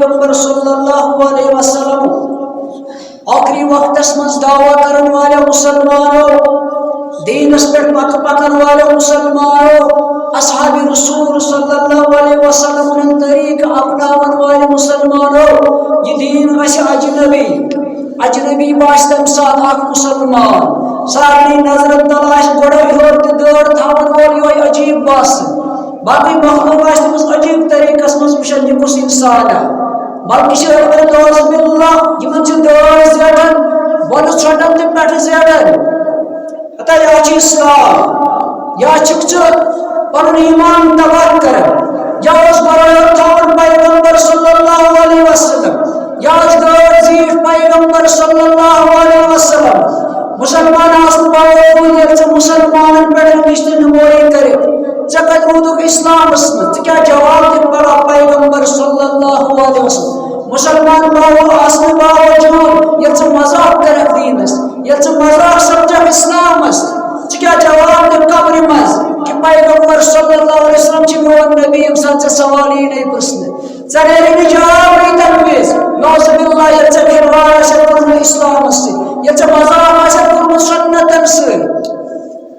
پیغمبر صلی اللہ علیہ وسلم آخری وقت مز دعویٰ کرن والے مسلمانوں، دینس پر پکن والے مسلمانوں، اصحاب رسول صلی اللہ علیہ وسلم ان طریق اپناون والے مسلمانوں، یہ دین اس اجنبی باش تم ساتھ اخ مسلمان سارے نظر تلاش گوڑا ہور تو دور تھاون وول یہ عجیب باس باقی مخلوق آس تمس عجیب طریقس مز وشن یہ کس انسان بلکہ دوز باللہ یمن چھ دور زیادن بون ژھٹن تہ پٹھ زیادن اتا یا چھ اسلام یا چھ پنن ایمان تباہ کرن یا اس برابر تھاون پیغمبر صلی اللہ علیہ وسلم یا دور زیف پیغمبر صلی اللہ علیہ وسلم مسلمان آسن باوجود یہ مسلمان پہ نشتہ نموئی کرے ژے رودک اسلام مت کیا جواب دن پڑا پیغمبر صلی اللہ علیہ وسلم مسلمان باو آسن باوجود یہ مذاق کرک دینس یہ مذاق سمجھک اسلامس کیا جواب دن قبر مز کہ پیغمبر صلی اللہ علیہ وسلم چھ میون نبی یم سات سوال ہی نہیں پرسنے ژے جواب نہیں تم ویز